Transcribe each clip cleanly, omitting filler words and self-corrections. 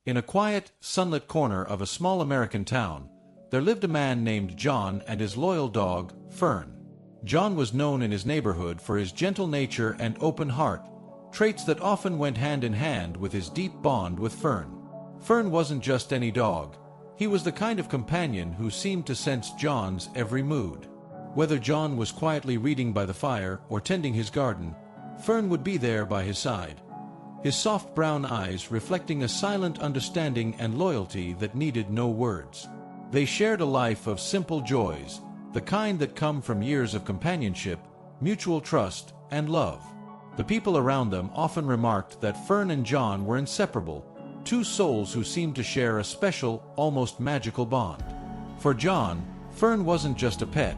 In a quiet, sunlit corner of a small American town, there lived a man named John and his loyal dog, Fern. John was known in his neighborhood for his gentle nature and open heart, traits that often went hand in hand with his deep bond with Fern. Fern wasn't just any dog. He was the kind of companion who seemed to sense John's every mood. Whether John was quietly reading by the fire or tending his garden, Fern would be there by his side, his soft brown eyes reflecting a silent understanding and loyalty that needed no words. They shared a life of simple joys, the kind that come from years of companionship, mutual trust, and love. The people around them often remarked that Fern and John were inseparable, two souls who seemed to share a special, almost magical bond. For John, Fern wasn't just a pet.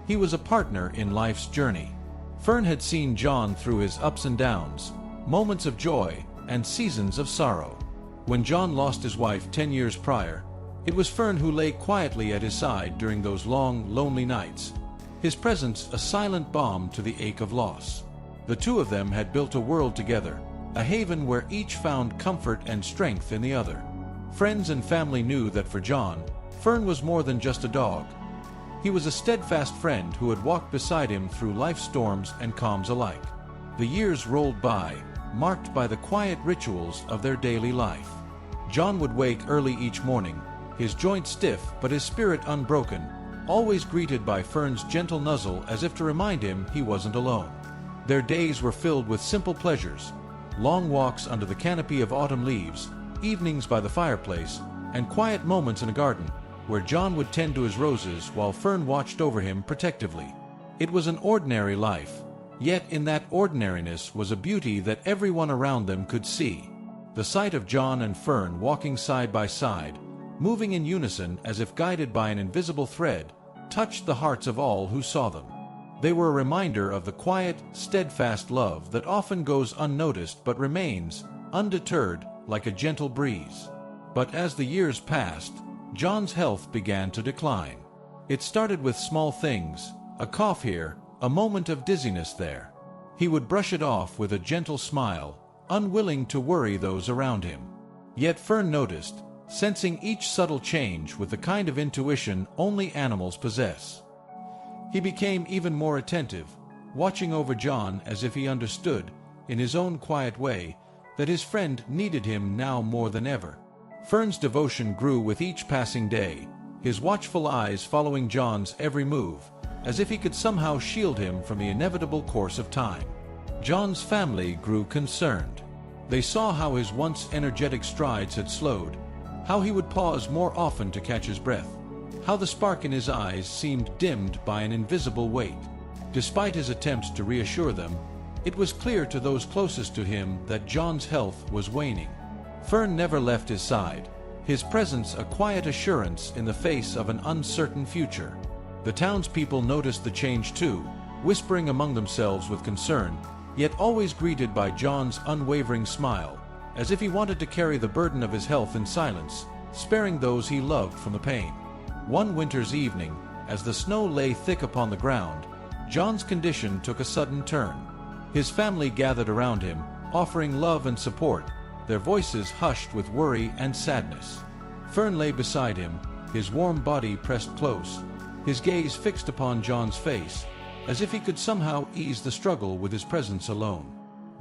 He was a partner in life's journey. Fern had seen John through his ups and downs, moments of joy, and seasons of sorrow. When John lost his wife 10 years prior, it was Fern who lay quietly at his side during those long, lonely nights, his presence a silent balm to the ache of loss. The two of them had built a world together, a haven where each found comfort and strength in the other. Friends and family knew that for John, Fern was more than just a dog. He was a steadfast friend who had walked beside him through life's storms and calms alike. The years rolled by, marked by the quiet rituals of their daily life. John would wake early each morning, his joints stiff but his spirit unbroken, always greeted by Fern's gentle nuzzle as if to remind him he wasn't alone. Their days were filled with simple pleasures, long walks under the canopy of autumn leaves, evenings by the fireplace, and quiet moments in a garden, where John would tend to his roses while Fern watched over him protectively. It was an ordinary life, yet in that ordinariness was a beauty that everyone around them could see. The sight of John and Fern walking side by side, moving in unison as if guided by an invisible thread, touched the hearts of all who saw them. They were a reminder of the quiet, steadfast love that often goes unnoticed but remains, undeterred, like a gentle breeze. But as the years passed, John's health began to decline. It started with small things, a cough here, a moment of dizziness there. He would brush it off with a gentle smile, unwilling to worry those around him. Yet Fern noticed, sensing each subtle change with the kind of intuition only animals possess. He became even more attentive, watching over John as if he understood, in his own quiet way, that his friend needed him now more than ever. Fern's devotion grew with each passing day, his watchful eyes following John's every move, as if he could somehow shield him from the inevitable course of time. John's family grew concerned. They saw how his once energetic strides had slowed, how he would pause more often to catch his breath, how the spark in his eyes seemed dimmed by an invisible weight. Despite his attempts to reassure them, it was clear to those closest to him that John's health was waning. Fern never left his side, his presence a quiet assurance in the face of an uncertain future. The townspeople noticed the change too, whispering among themselves with concern, yet always greeted by John's unwavering smile, as if he wanted to carry the burden of his health in silence, sparing those he loved from the pain. One winter's evening, as the snow lay thick upon the ground, John's condition took a sudden turn. His family gathered around him, offering love and support, their voices hushed with worry and sadness. Fern lay beside him, his warm body pressed close, his gaze fixed upon John's face, as if he could somehow ease the struggle with his presence alone.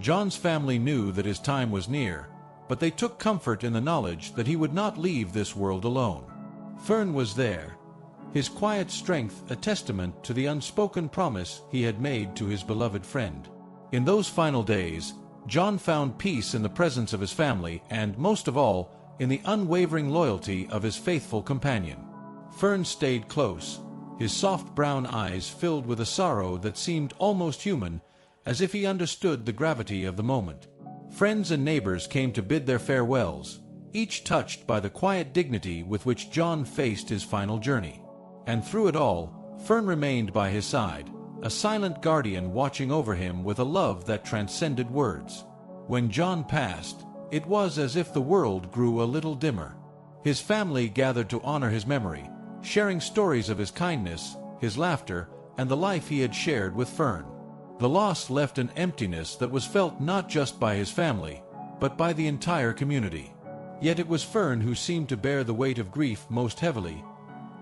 John's family knew that his time was near, but they took comfort in the knowledge that he would not leave this world alone. Fern was there, his quiet strength a testament to the unspoken promise he had made to his beloved friend. In those final days, John found peace in the presence of his family and, most of all, in the unwavering loyalty of his faithful companion. Fern stayed close, his soft brown eyes filled with a sorrow that seemed almost human, as if he understood the gravity of the moment. Friends and neighbors came to bid their farewells, each touched by the quiet dignity with which John faced his final journey. And through it all, Fern remained by his side, a silent guardian watching over him with a love that transcended words. When John passed, it was as if the world grew a little dimmer. His family gathered to honor his memory, sharing stories of his kindness, his laughter, and the life he had shared with Fern. The loss left an emptiness that was felt not just by his family, but by the entire community. Yet it was Fern who seemed to bear the weight of grief most heavily,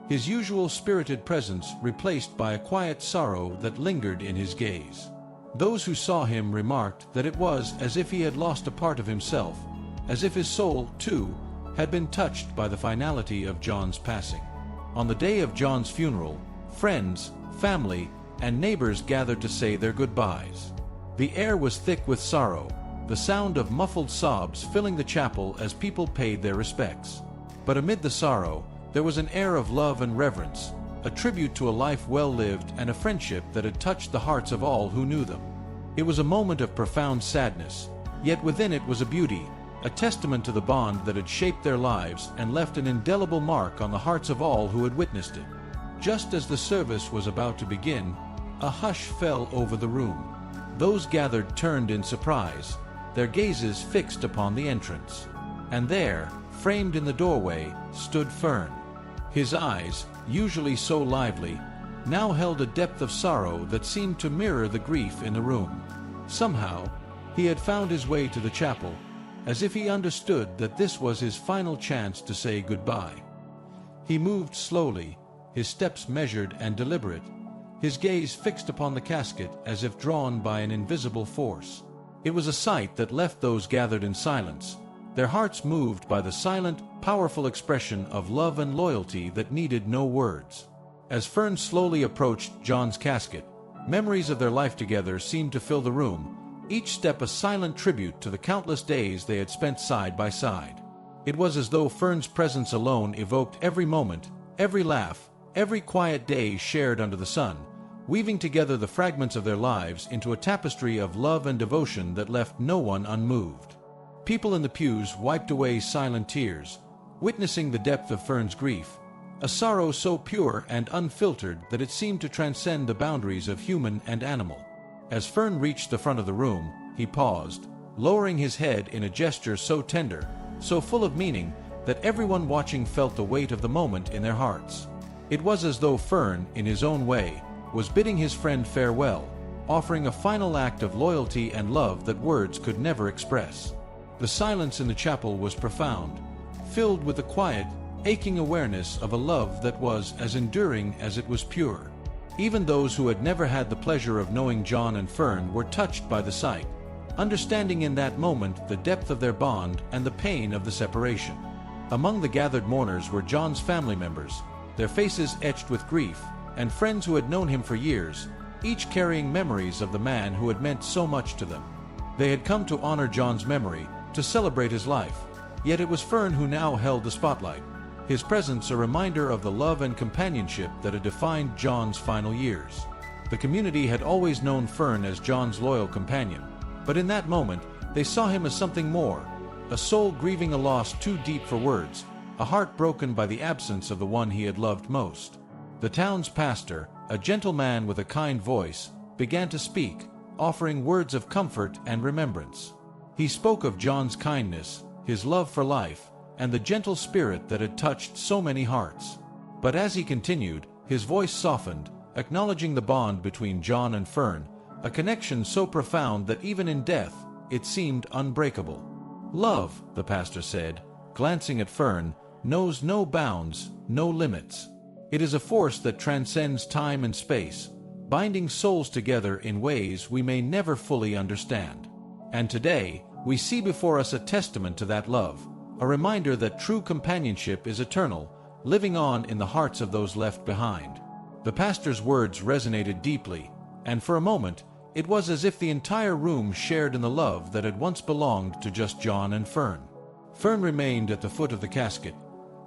his usual spirited presence replaced by a quiet sorrow that lingered in his gaze. Those who saw him remarked that it was as if he had lost a part of himself, as if his soul, too, had been touched by the finality of John's passing. On the day of John's funeral, friends, family, and neighbors gathered to say their goodbyes. The air was thick with sorrow, the sound of muffled sobs filling the chapel as people paid their respects. But amid the sorrow, there was an air of love and reverence, a tribute to a life well lived and a friendship that had touched the hearts of all who knew them. It was a moment of profound sadness, yet within it was a beauty, a testament to the bond that had shaped their lives and left an indelible mark on the hearts of all who had witnessed it. Just as the service was about to begin, a hush fell over the room. Those gathered turned in surprise, their gazes fixed upon the entrance. And there, framed in the doorway, stood Fern. His eyes, usually so lively, now held a depth of sorrow that seemed to mirror the grief in the room. Somehow, he had found his way to the chapel, as if he understood that this was his final chance to say goodbye. He moved slowly, his steps measured and deliberate, his gaze fixed upon the casket as if drawn by an invisible force. It was a sight that left those gathered in silence, their hearts moved by the silent, powerful expression of love and loyalty that needed no words. As Fern slowly approached John's casket, memories of their life together seemed to fill the room, each step a silent tribute to the countless days they had spent side by side. It was as though Fern's presence alone evoked every moment, every laugh, every quiet day shared under the sun, weaving together the fragments of their lives into a tapestry of love and devotion that left no one unmoved. People in the pews wiped away silent tears, witnessing the depth of Fern's grief, a sorrow so pure and unfiltered that it seemed to transcend the boundaries of human and animal. As Fern reached the front of the room, he paused, lowering his head in a gesture so tender, so full of meaning, that everyone watching felt the weight of the moment in their hearts. It was as though Fern, in his own way, was bidding his friend farewell, offering a final act of loyalty and love that words could never express. The silence in the chapel was profound, filled with the quiet, aching awareness of a love that was as enduring as it was pure. Even those who had never had the pleasure of knowing John and Fern were touched by the sight, understanding in that moment the depth of their bond and the pain of the separation. Among the gathered mourners were John's family members, their faces etched with grief, and friends who had known him for years, each carrying memories of the man who had meant so much to them. They had come to honor John's memory, to celebrate his life, yet it was Fern who now held the spotlight, his presence a reminder of the love and companionship that had defined John's final years. The community had always known Fern as John's loyal companion, but in that moment they saw him as something more, a soul grieving a loss too deep for words, a heart broken by the absence of the one he had loved most. The town's pastor, a gentle man with a kind voice, began to speak, offering words of comfort and remembrance. He spoke of John's kindness, his love for life, and the gentle spirit that had touched so many hearts. But as he continued, his voice softened, acknowledging the bond between John and Fern, a connection so profound that even in death, it seemed unbreakable. "Love," the pastor said, glancing at Fern, "knows no bounds, no limits. It is a force that transcends time and space, binding souls together in ways we may never fully understand. And today, we see before us a testament to that love, a reminder that true companionship is eternal, living on in the hearts of those left behind." The pastor's words resonated deeply, and for a moment, it was as if the entire room shared in the love that had once belonged to just John and Fern. Fern remained at the foot of the casket,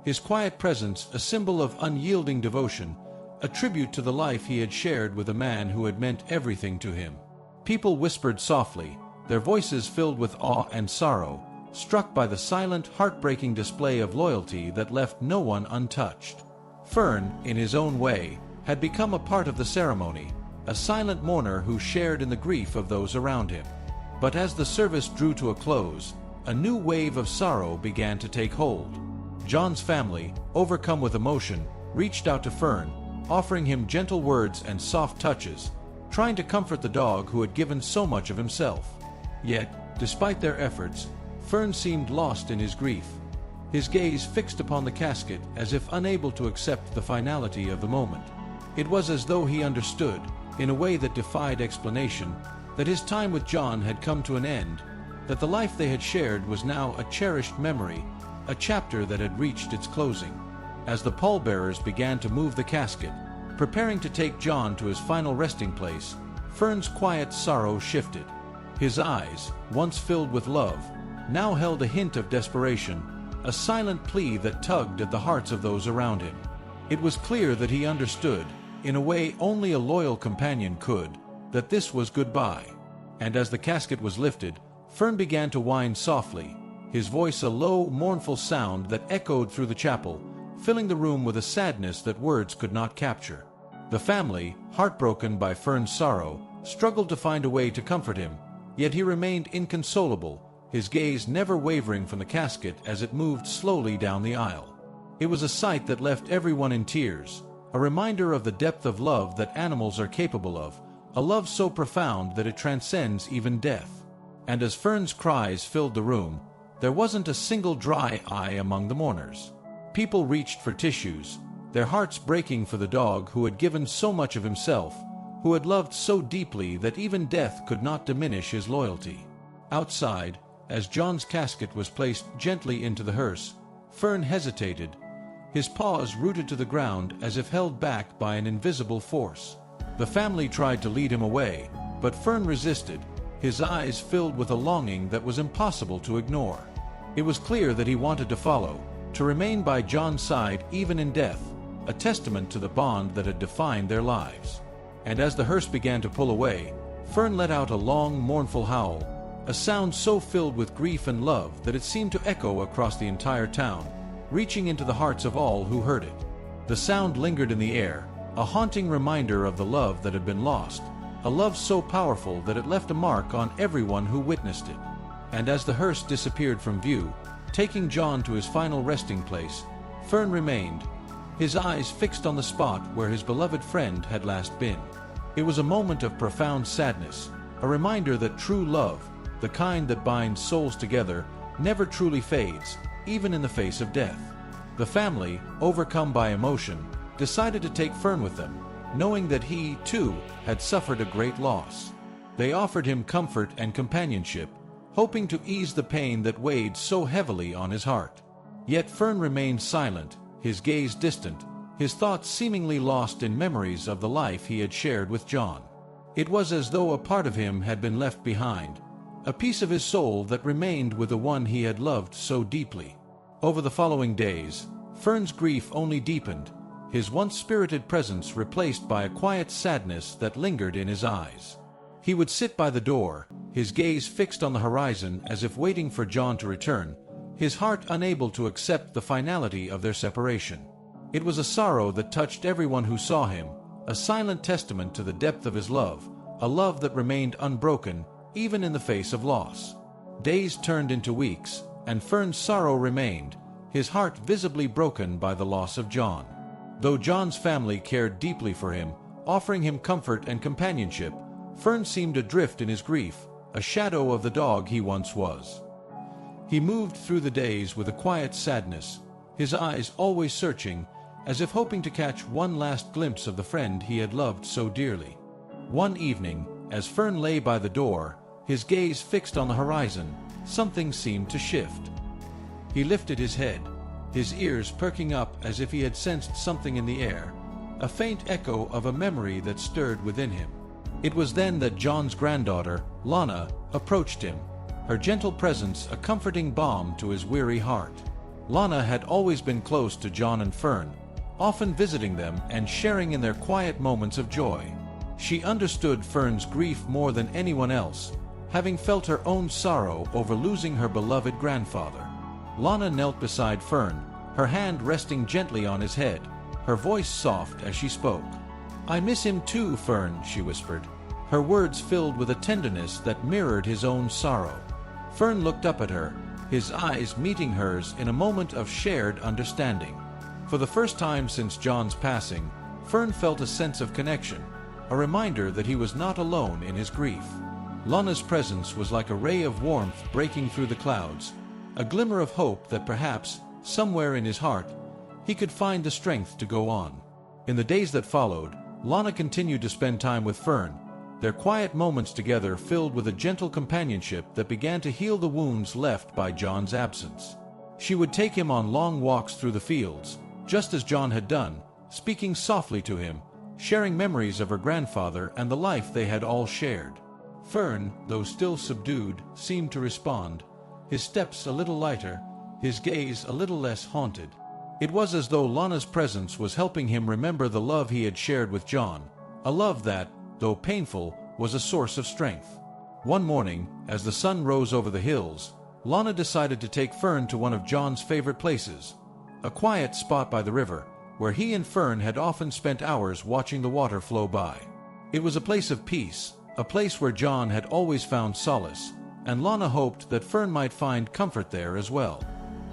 his quiet presence a symbol of unyielding devotion, a tribute to the life he had shared with a man who had meant everything to him. People whispered softly, their voices filled with awe and sorrow, struck by the silent, heartbreaking display of loyalty that left no one untouched. Fern, in his own way, had become a part of the ceremony, a silent mourner who shared in the grief of those around him. But as the service drew to a close, a new wave of sorrow began to take hold. John's family, overcome with emotion, reached out to Fern, offering him gentle words and soft touches, trying to comfort the dog who had given so much of himself. Yet, despite their efforts, Fern seemed lost in his grief. his gaze fixed upon the casket as if unable to accept the finality of the moment. It was as though he understood, in a way that defied explanation, that his time with John had come to an end, that the life they had shared was now a cherished memory, a chapter that had reached its closing. As the pallbearers began to move the casket, preparing to take John to his final resting place, Fern's quiet sorrow shifted. His eyes, once filled with love, now held a hint of desperation, a silent plea that tugged at the hearts of those around him. It was clear that he understood, in a way only a loyal companion could, that this was goodbye. And as the casket was lifted, Fern began to whine softly, his voice a low, mournful sound that echoed through the chapel, filling the room with a sadness that words could not capture. The family, heartbroken by Fern's sorrow, struggled to find a way to comfort him, yet he remained inconsolable, his gaze never wavering from the casket as it moved slowly down the aisle. It was a sight that left everyone in tears, a reminder of the depth of love that animals are capable of, a love so profound that it transcends even death. And as Fern's cries filled the room, there wasn't a single dry eye among the mourners. People reached for tissues, their hearts breaking for the dog who had given so much of himself, who had loved so deeply that even death could not diminish his loyalty. Outside, as John's casket was placed gently into the hearse, Fern hesitated, his paws rooted to the ground as if held back by an invisible force. The family tried to lead him away, but Fern resisted, his eyes filled with a longing that was impossible to ignore. It was clear that he wanted to follow, to remain by John's side even in death, a testament to the bond that had defined their lives. And as the hearse began to pull away, Fern let out a long, mournful howl, a sound so filled with grief and love that it seemed to echo across the entire town, reaching into the hearts of all who heard it. The sound lingered in the air, a haunting reminder of the love that had been lost, a love so powerful that it left a mark on everyone who witnessed it. And as the hearse disappeared from view, taking John to his final resting place, Fern remained, his eyes fixed on the spot where his beloved friend had last been. It was a moment of profound sadness, a reminder that true love, the kind that binds souls together, never truly fades, even in the face of death. The family, overcome by emotion, decided to take Fern with them, knowing that he, too, had suffered a great loss. They offered him comfort and companionship, hoping to ease the pain that weighed so heavily on his heart. Yet Fern remained silent, his gaze distant, his thoughts seemingly lost in memories of the life he had shared with John. It was as though a part of him had been left behind, a piece of his soul that remained with the one he had loved so deeply. Over the following days, Fern's grief only deepened, his once spirited presence replaced by a quiet sadness that lingered in his eyes. He would sit by the door, his gaze fixed on the horizon as if waiting for John to return, his heart unable to accept the finality of their separation. It was a sorrow that touched everyone who saw him, a silent testament to the depth of his love, a love that remained unbroken, even in the face of loss. Days turned into weeks, and Fern's sorrow remained, his heart visibly broken by the loss of John. Though John's family cared deeply for him, offering him comfort and companionship, Fern seemed adrift in his grief, a shadow of the dog he once was. He moved through the days with a quiet sadness, his eyes always searching, as if hoping to catch one last glimpse of the friend he had loved so dearly. One evening, as Fern lay by the door, his gaze fixed on the horizon, something seemed to shift. He lifted his head, his ears perking up as if he had sensed something in the air, a faint echo of a memory that stirred within him. It was then that John's granddaughter, Lana, approached him, her gentle presence a comforting balm to his weary heart. Lana had always been close to John and Fern, often visiting them and sharing in their quiet moments of joy. She understood Fern's grief more than anyone else, having felt her own sorrow over losing her beloved grandfather. Lana knelt beside Fern, her hand resting gently on his head, her voice soft as she spoke. "I miss him too, Fern," she whispered, her words filled with a tenderness that mirrored his own sorrow. Fern looked up at her, his eyes meeting hers in a moment of shared understanding. For the first time since John's passing, Fern felt a sense of connection, a reminder that he was not alone in his grief. Lana's presence was like a ray of warmth breaking through the clouds, a glimmer of hope that perhaps, somewhere in his heart, he could find the strength to go on. In the days that followed, Lana continued to spend time with Fern, their quiet moments together filled with a gentle companionship that began to heal the wounds left by John's absence. She would take him on long walks through the fields, just as John had done, speaking softly to him, sharing memories of her grandfather and the life they had all shared. Fern, though still subdued, seemed to respond, his steps a little lighter, his gaze a little less haunted. It was as though Lana's presence was helping him remember the love he had shared with John, a love that, though painful, was a source of strength. One morning, as the sun rose over the hills, Lana decided to take Fern to one of John's favorite places, a quiet spot by the river, where he and Fern had often spent hours watching the water flow by. It was a place of peace, a place where John had always found solace, and Lana hoped that Fern might find comfort there as well.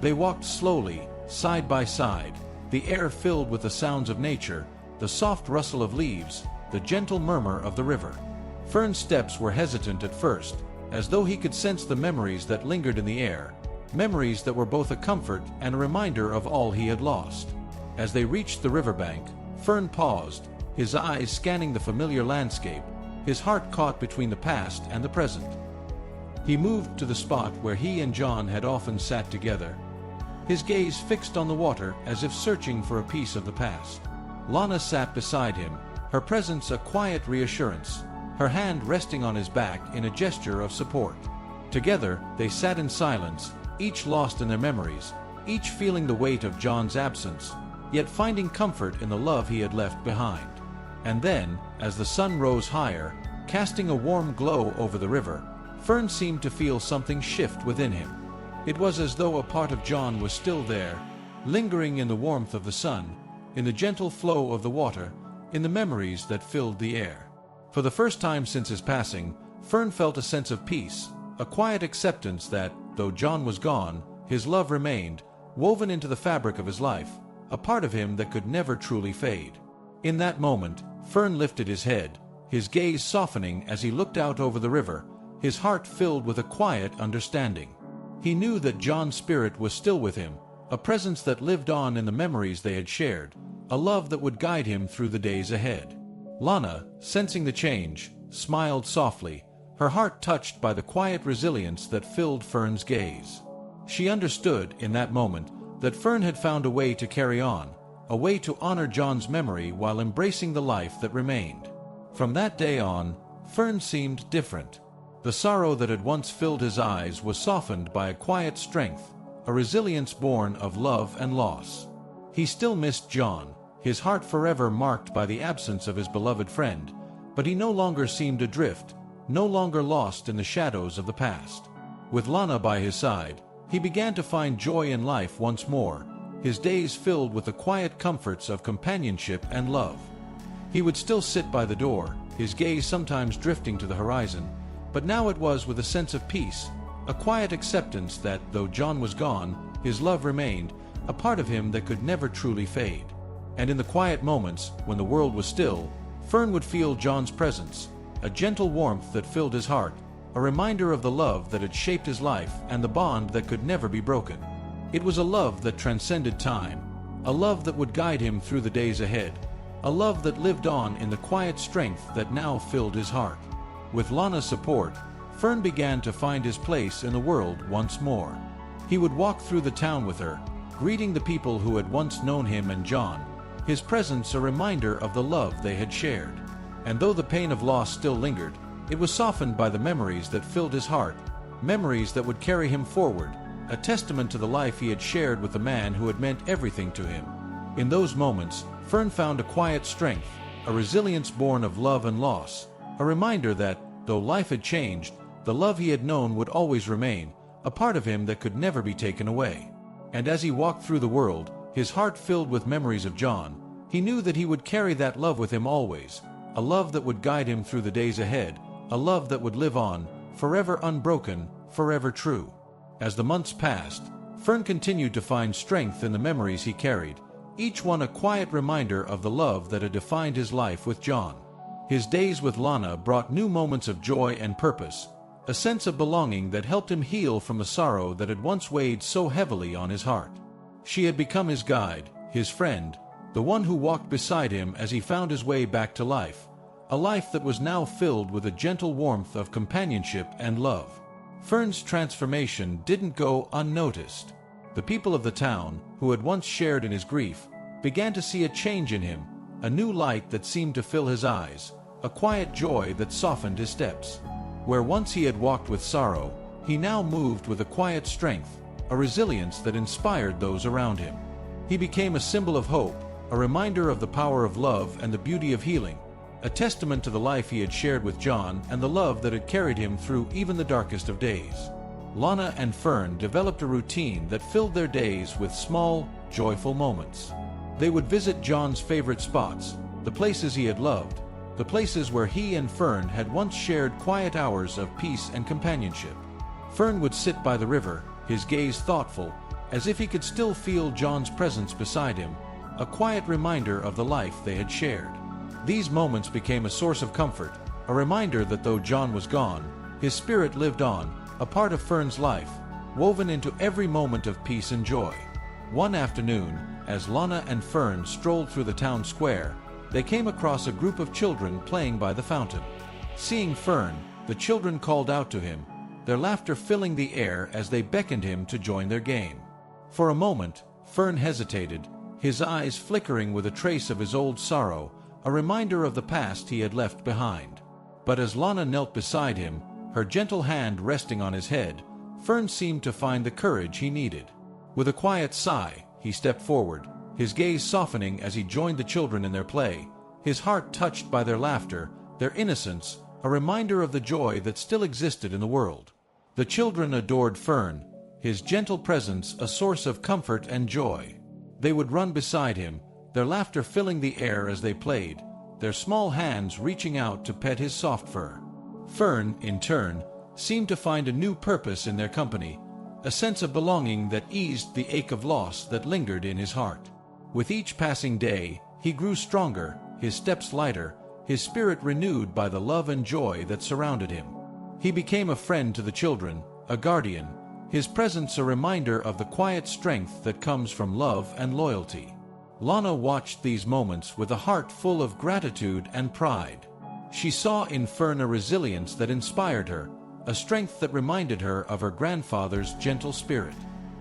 They walked slowly, side by side, the air filled with the sounds of nature, the soft rustle of leaves, the gentle murmur of the river. Fern's steps were hesitant at first, as though he could sense the memories that lingered in the air, memories that were both a comfort and a reminder of all he had lost. As they reached the riverbank, Fern paused, his eyes scanning the familiar landscape, his heart caught between the past and the present. He moved to the spot where he and John had often sat together, his gaze fixed on the water as if searching for a piece of the past. Lana sat beside him, her presence a quiet reassurance, her hand resting on his back in a gesture of support. Together, they sat in silence, each lost in their memories, each feeling the weight of John's absence, yet finding comfort in the love he had left behind. And then, as the sun rose higher, casting a warm glow over the river, Fern seemed to feel something shift within him. It was as though a part of John was still there, lingering in the warmth of the sun, in the gentle flow of the water, in the memories that filled the air. For the first time since his passing, Fern felt a sense of peace, a quiet acceptance that, though John was gone, his love remained, woven into the fabric of his life, a part of him that could never truly fade. In that moment, Fern lifted his head, his gaze softening as he looked out over the river, his heart filled with a quiet understanding. He knew that John's spirit was still with him, a presence that lived on in the memories they had shared, a love that would guide him through the days ahead. Lana, sensing the change, smiled softly, her heart touched by the quiet resilience that filled Fern's gaze. She understood, in that moment, that Fern had found a way to carry on, a way to honor John's memory while embracing the life that remained. From that day on, Fern seemed different. The sorrow that had once filled his eyes was softened by a quiet strength, a resilience born of love and loss. He still missed John, his heart forever marked by the absence of his beloved friend, but he no longer seemed adrift, no longer lost in the shadows of the past. With Lana by his side, he began to find joy in life once more, his days filled with the quiet comforts of companionship and love. He would still sit by the door, his gaze sometimes drifting to the horizon, but now it was with a sense of peace, a quiet acceptance that, though John was gone, his love remained, a part of him that could never truly fade. And in the quiet moments, when the world was still, Fern would feel John's presence, a gentle warmth that filled his heart, a reminder of the love that had shaped his life and the bond that could never be broken. It was a love that transcended time, a love that would guide him through the days ahead, a love that lived on in the quiet strength that now filled his heart. With Lana's support, Fern began to find his place in the world once more. He would walk through the town with her, greeting the people who had once known him and John, his presence a reminder of the love they had shared. And though the pain of loss still lingered, it was softened by the memories that filled his heart, memories that would carry him forward, a testament to the life he had shared with the man who had meant everything to him. In those moments, Fern found a quiet strength, a resilience born of love and loss, a reminder that, though life had changed, the love he had known would always remain, a part of him that could never be taken away. And as he walked through the world, his heart filled with memories of John, he knew that he would carry that love with him always, a love that would guide him through the days ahead, a love that would live on, forever unbroken, forever true. As the months passed, Fern continued to find strength in the memories he carried, each one a quiet reminder of the love that had defined his life with John. His days with Lana brought new moments of joy and purpose, a sense of belonging that helped him heal from the sorrow that had once weighed so heavily on his heart. She had become his guide, his friend, the one who walked beside him as he found his way back to life, a life that was now filled with a gentle warmth of companionship and love. Fern's transformation didn't go unnoticed. The people of the town, who had once shared in his grief, began to see a change in him, a new light that seemed to fill his eyes, a quiet joy that softened his steps. Where once he had walked with sorrow, he now moved with a quiet strength, a resilience that inspired those around him. He became a symbol of hope, a reminder of the power of love and the beauty of healing, a testament to the life he had shared with John and the love that had carried him through even the darkest of days. Lana and Fern developed a routine that filled their days with small, joyful moments. They would visit John's favorite spots, the places he had loved, the places where he and Fern had once shared quiet hours of peace and companionship. Fern would sit by the river, his gaze thoughtful, as if he could still feel John's presence beside him, a quiet reminder of the life they had shared. These moments became a source of comfort, a reminder that though John was gone, his spirit lived on, a part of Fern's life, woven into every moment of peace and joy. One afternoon, as Lana and Fern strolled through the town square, they came across a group of children playing by the fountain. Seeing Fern, the children called out to him, their laughter filling the air as they beckoned him to join their game. For a moment, Fern hesitated, his eyes flickering with a trace of his old sorrow, a reminder of the past he had left behind. But as Lana knelt beside him, her gentle hand resting on his head, Fern seemed to find the courage he needed. With a quiet sigh, he stepped forward, his gaze softening as he joined the children in their play, his heart touched by their laughter, their innocence, a reminder of the joy that still existed in the world. The children adored Fern, his gentle presence a source of comfort and joy. They would run beside him, their laughter filling the air as they played, their small hands reaching out to pet his soft fur. Fern, in turn, seemed to find a new purpose in their company, a sense of belonging that eased the ache of loss that lingered in his heart. With each passing day, he grew stronger, his steps lighter, his spirit renewed by the love and joy that surrounded him. He became a friend to the children, a guardian, his presence a reminder of the quiet strength that comes from love and loyalty. Lana watched these moments with a heart full of gratitude and pride. She saw in Fern a resilience that inspired her, a strength that reminded her of her grandfather's gentle spirit.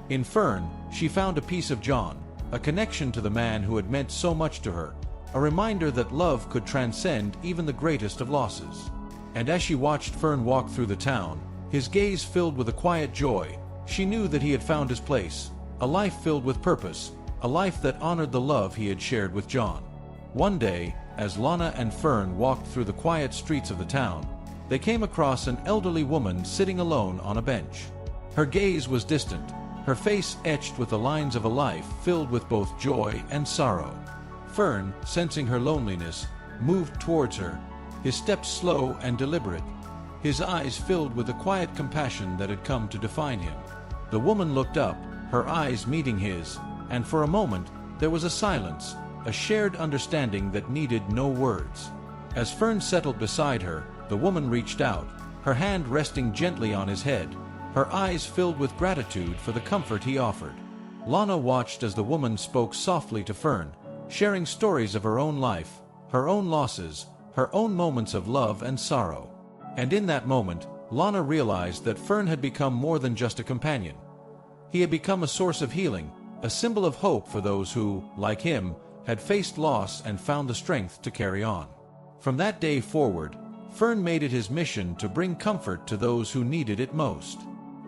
In Fern, she found a piece of John, a connection to the man who had meant so much to her, a reminder that love could transcend even the greatest of losses. And as she watched Fern walk through the town, his gaze filled with a quiet joy, she knew that he had found his place, a life filled with purpose, a life that honored the love he had shared with John. One day, as Lana and Fern walked through the quiet streets of the town, they came across an elderly woman sitting alone on a bench. Her gaze was distant, her face etched with the lines of a life filled with both joy and sorrow. Fern, sensing her loneliness, moved towards her, his steps slow and deliberate, his eyes filled with the quiet compassion that had come to define him. The woman looked up, her eyes meeting his, and for a moment there was a silence, a shared understanding that needed no words. As Fern settled beside her, the woman reached out, her hand resting gently on his head, her eyes filled with gratitude for the comfort he offered. Lana watched as the woman spoke softly to Fern, sharing stories of her own life, her own losses, her own moments of love and sorrow. And in that moment, Lana realized that Fern had become more than just a companion. He had become a source of healing, a symbol of hope for those who, like him, had faced loss and found the strength to carry on. From that day forward, Fern made it his mission to bring comfort to those who needed it most.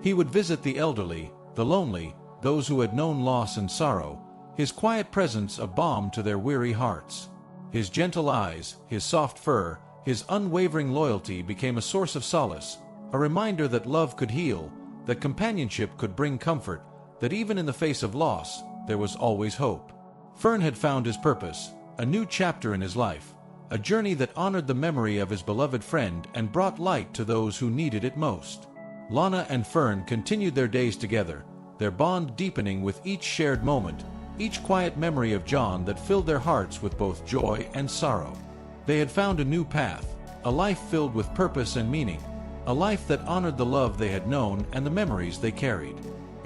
He would visit the elderly, the lonely, those who had known loss and sorrow, his quiet presence a balm to their weary hearts. His gentle eyes, his soft fur, his unwavering loyalty became a source of solace, a reminder that love could heal, that companionship could bring comfort, that even in the face of loss, there was always hope. Fern had found his purpose, a new chapter in his life, a journey that honored the memory of his beloved friend and brought light to those who needed it most. Lana and Fern continued their days together, their bond deepening with each shared moment, each quiet memory of John that filled their hearts with both joy and sorrow. They had found a new path, a life filled with purpose and meaning, a life that honored the love they had known and the memories they carried.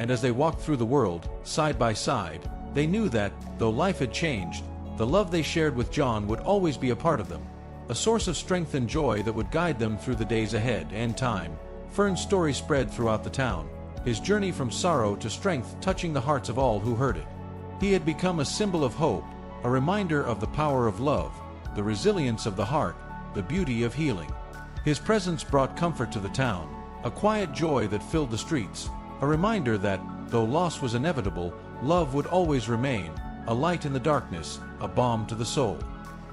And as they walked through the world, side by side, they knew that, though life had changed, the love they shared with John would always be a part of them, a source of strength and joy that would guide them through the days ahead. And time, Fern's story spread throughout the town, his journey from sorrow to strength touching the hearts of all who heard it. He had become a symbol of hope, a reminder of the power of love, the resilience of the heart, the beauty of healing. His presence brought comfort to the town, a quiet joy that filled the streets, a reminder that, though loss was inevitable, love would always remain, a light in the darkness, a balm to the soul.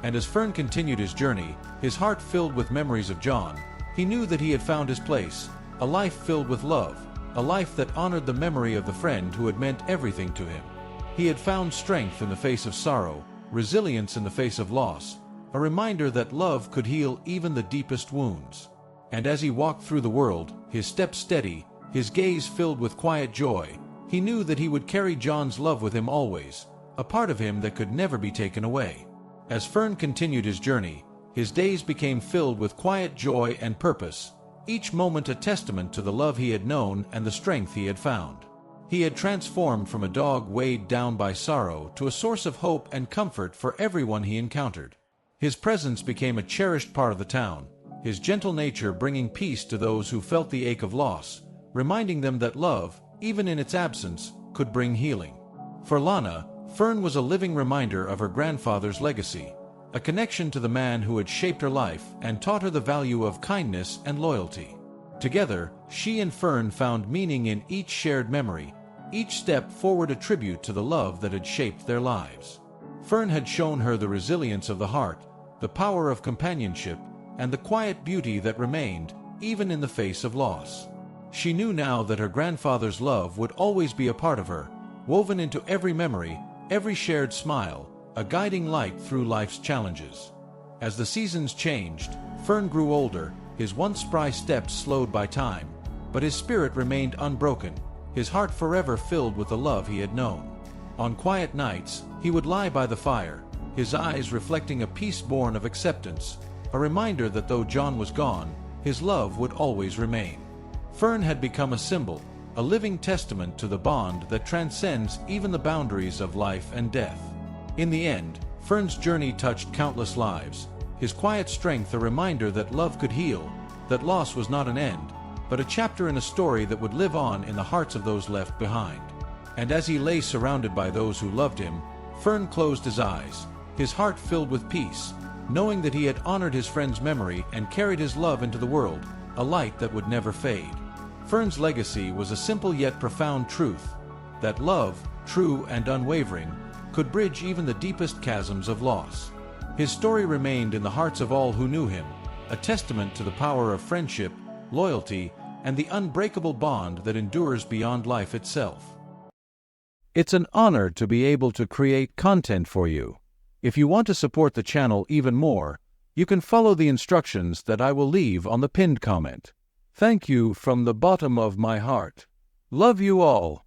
And as Fern continued his journey, his heart filled with memories of John, he knew that he had found his place, a life filled with love, a life that honored the memory of the friend who had meant everything to him. He had found strength in the face of sorrow, resilience in the face of loss, a reminder that love could heal even the deepest wounds. And as he walked through the world, his steps steady, his gaze filled with quiet joy, he knew that he would carry John's love with him always, a part of him that could never be taken away. As Fern continued his journey, his days became filled with quiet joy and purpose, each moment a testament to the love he had known and the strength he had found. He had transformed from a dog weighed down by sorrow to a source of hope and comfort for everyone he encountered. His presence became a cherished part of the town, his gentle nature bringing peace to those who felt the ache of loss, reminding them that love, even in its absence, could bring healing. For Lana, Fern was a living reminder of her grandfather's legacy, a connection to the man who had shaped her life and taught her the value of kindness and loyalty. Together, she and Fern found meaning in each shared memory, each step forward a tribute to the love that had shaped their lives. Fern had shown her the resilience of the heart, the power of companionship, and the quiet beauty that remained, even in the face of loss. She knew now that her grandfather's love would always be a part of her, woven into every memory, every shared smile, a guiding light through life's challenges. As the seasons changed, Fern grew older, his once spry steps slowed by time, but his spirit remained unbroken, his heart forever filled with the love he had known. On quiet nights, he would lie by the fire, his eyes reflecting a peace born of acceptance, a reminder that though John was gone, his love would always remain. Fern had become a symbol, a living testament to the bond that transcends even the boundaries of life and death. In the end, Fern's journey touched countless lives, his quiet strength a reminder that love could heal, that loss was not an end, but a chapter in a story that would live on in the hearts of those left behind. And as he lay surrounded by those who loved him, Fern closed his eyes, his heart filled with peace, knowing that he had honored his friend's memory and carried his love into the world, a light that would never fade. Fern's legacy was a simple yet profound truth, that love, true and unwavering, could bridge even the deepest chasms of loss. His story remained in the hearts of all who knew him, a testament to the power of friendship, loyalty, and the unbreakable bond that endures beyond life itself. It's an honor to be able to create content for you. If you want to support the channel even more, you can follow the instructions that I will leave on the pinned comment. Thank you from the bottom of my heart. Love you all.